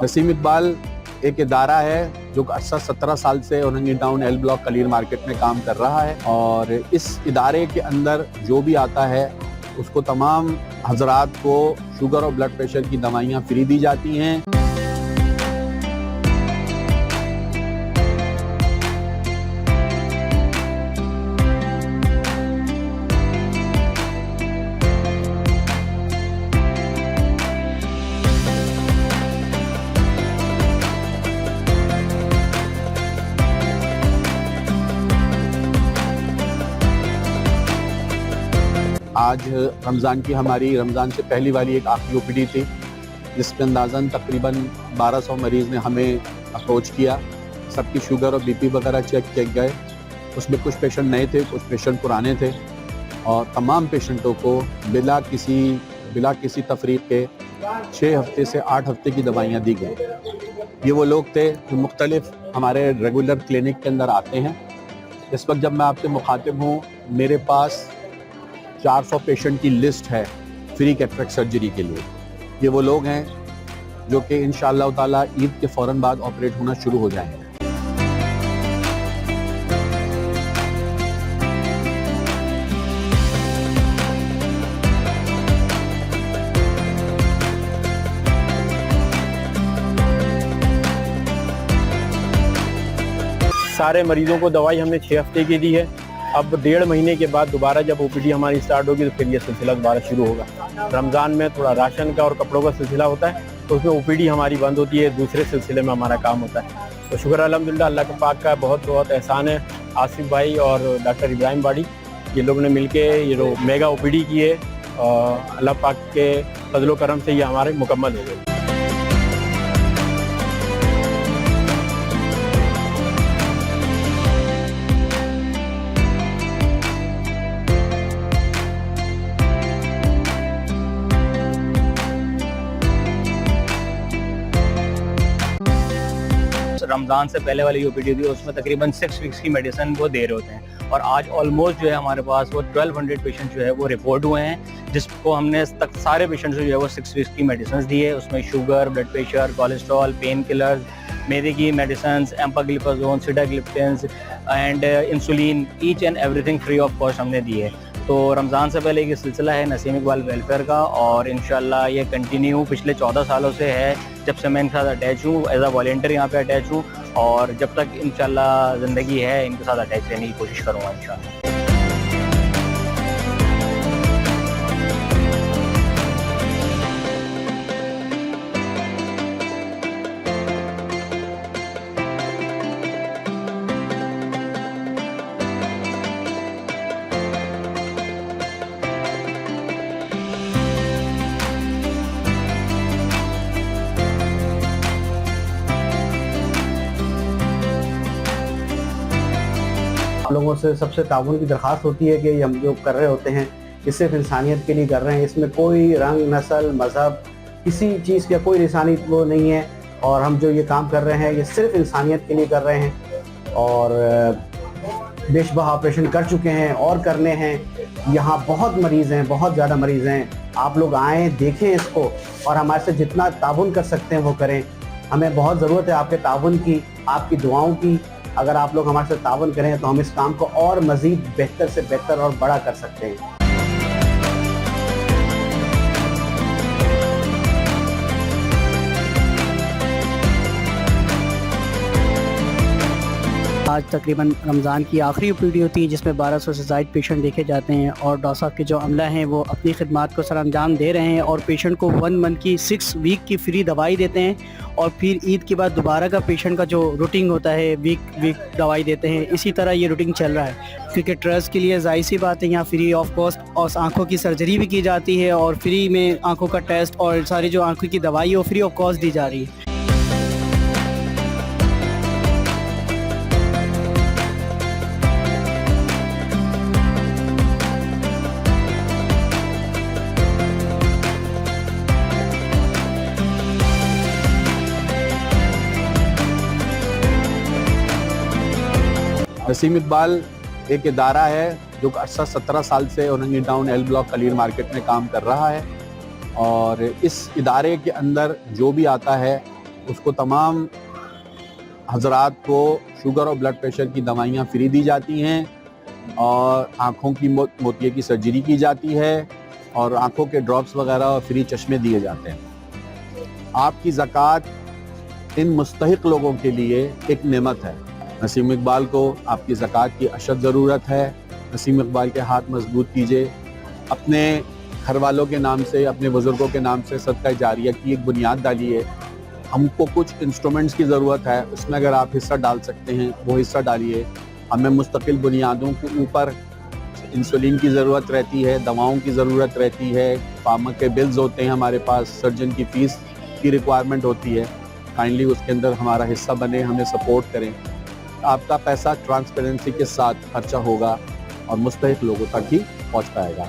नसीम इकबाल एक इदारा है जो 17 साल से औरंगी टाउन एल ब्लॉक कलीर मार्केट में काम कर रहा है और इस इदारे के अंदर जो भी आता है उसको तमाम हजरात को शुगर और ब्लड प्रेशर की दवाइयाँ फ्री दी जाती हैं। आज रमज़ान की हमारी रमज़ान से पहली वाली एक आखिरी ओपीडी थी जिसमें अंदाज़न तकरीबन 1200 मरीज़ ने हमें अप्रोच किया। सबकी शुगर और बीपी वगैरह चेक किए गए। उसमें कुछ पेशेंट नए थे, कुछ पेशेंट पुराने थे और तमाम पेशेंटों को बिला किसी तफरीक के 6 हफ्ते से 8 हफ्ते की दवाइयाँ दी गई। ये वो लोग थे जो मुख्तलिफ हमारे रेगुलर क्लिनिक के अंदर आते हैं। इस वक्त जब मैं आपसे मुखातिब हूँ मेरे पास 400 पेशेंट की लिस्ट है फ्री कैटरेक्ट सर्जरी के लिए। ये वो लोग हैं जो कि इंशाअल्लाह ताला ईद के फ़ौरन बाद ऑपरेट होना शुरू हो जाएंगे। सारे मरीजों को दवाई हमने 6 हफ्ते की दी है। अब 1.5 महीने के बाद दोबारा जब ओपीडी हमारी स्टार्ट होगी तो फिर ये सिलसिला दोबारा शुरू होगा। रमज़ान में थोड़ा राशन का और कपड़ों का सिलसिला होता है तो उसमें ओपीडी हमारी बंद होती है, दूसरे सिलसिले में हमारा काम होता है। तो शुक्र अल्हम्दुलिल्लाह अल्लाह के पाक का बहुत बहुत एहसान है। आसिफ भाई और डॉक्टर इब्राहिम बाड़ी ये लोग ने मिलके ये जो मेगा ओपीडी की है अल्लाह पाक के फजलो करम से ये हमारे मुकम्मल हो गई। रमज़ान से पहले वाली ओपीडी थी उसमें तकरीबन 6 वीक्स की मेडिसिन वो दे रहे होते हैं और आज ऑलमोस्ट जो है हमारे पास वो 1200 पेशेंट जो है वो रिपोर्ट हुए हैं जिसको हमने तक सारे पेशेंट्स को जो है वो 6 वीक्स की मेडिसिन दी है। उसमें sugar, blood pressure, cholesterol, pain killers, मेदे की medicine, empagliflozin, sitagliptin and insulin, each and everything free of cost हमने दी है। तो रमज़ान से पहले ये सिलसिला है नसीम इकबाल वेलफेयर का और इंशाल्लाह ये कंटिन्यू पिछले 14 सालों से है जब से मैं इनके साथ अटैच हूँ, एज अ वॉलंटियर यहाँ पे अटैच हूँ और जब तक इंशाल्लाह ज़िंदगी है इनके साथ अटैच रहने की कोशिश करूँगा इंशाल्लाह। लोगों से सबसे ताउन की दरख्वास्त होती है कि हम जो कर रहे होते हैं ये सिर्फ इंसानियत के लिए कर रहे हैं। इसमें कोई रंग, नस्ल, मज़हब, किसी चीज़ का कोई इंसानी वो नहीं है और हम जो ये काम कर रहे हैं ये सिर्फ इंसानियत के लिए कर रहे हैं और बेशबहा ऑपरेशन कर चुके हैं और करने हैं। यहाँ बहुत मरीज़ हैं, बहुत ज़्यादा मरीज़ हैं। आप लोग आएँ, देखें इसको और हमारे से जितना ताउन कर सकते हैं वो करें। हमें बहुत ज़रूरत है आपके ताउन की, आपकी दुआओं की। अगर आप लोग हमारे साथ ताउन करें तो हम इस काम को और मज़ीद बेहतर से बेहतर और बड़ा कर सकते हैं। आज तकरीबन रमज़ान की आखिरी ओपीडी होती है जिसमें 1200 से ज़ायद पेशेंट देखे जाते हैं और डॉक्टर साहब के जो अमला हैं वो अपनी खिदमात को सरअंजाम दे रहे हैं और पेशेंट को 1 मंथ की 6 वीक की फ्री दवाई देते हैं और फिर ईद के बाद दोबारा का पेशेंट का जो रूटीन होता है वीक दवाई देते हैं। इसी तरह ये रूटीन चल रहा है क्योंकि ट्रस्ट के लिए ज़ाहिर सी बात है यहाँ फ्री ऑफ कॉस्ट और आँखों की सर्जरी भी की जाती है और फ्री में आँखों का टेस्ट और सारी जो आँखों की दवाई है वो फ्री ऑफ कॉस्ट दी जा रही है। नसीम इकबाल एक इदारा है जो 17 साल से औरंगी टाउन एल ब्लॉक कलीर मार्केट में काम कर रहा है और इस इदारे के अंदर जो भी आता है उसको तमाम हजरात को शुगर और ब्लड प्रेशर की दवाइयाँ फ्री दी जाती हैं और आँखों की मोतिये की सर्जरी की जाती है और आँखों के ड्रॉप्स वगैरह और फ्री चश्मे दिए जाते हैं। आपकी ज़कात इन मुस्तहिक लोगों के लिए एक नेमत है। नसीम इकबाल को आपकी ज़कात की अशद ज़रूरत है। नसीम इकबाल के हाथ मजबूत कीजिए, अपने घर वालों के नाम से, अपने बुज़ुर्गों के नाम से सदका जारिया की एक बुनियाद डालिए। हमको कुछ इंस्ट्रूमेंट्स की ज़रूरत है, उसमें अगर आप हिस्सा डाल सकते हैं वो हिस्सा डालिए। हमें मुस्तकिल बुनियादों के ऊपर इंसुलिन की ज़रूरत रहती है, दवाओं की ज़रूरत रहती है, फार्मा के बिल्स होते हैं हमारे पास, सर्जन की फ़ीस की रिक्वायरमेंट होती है। काइंडली उसके अंदर हमारा हिस्सा बने, हमें सपोर्ट करें। आपका पैसा ट्रांसपेरेंसी के साथ खर्चा होगा और मुस्तहिक लोगों तक ही पहुँच पाएगा।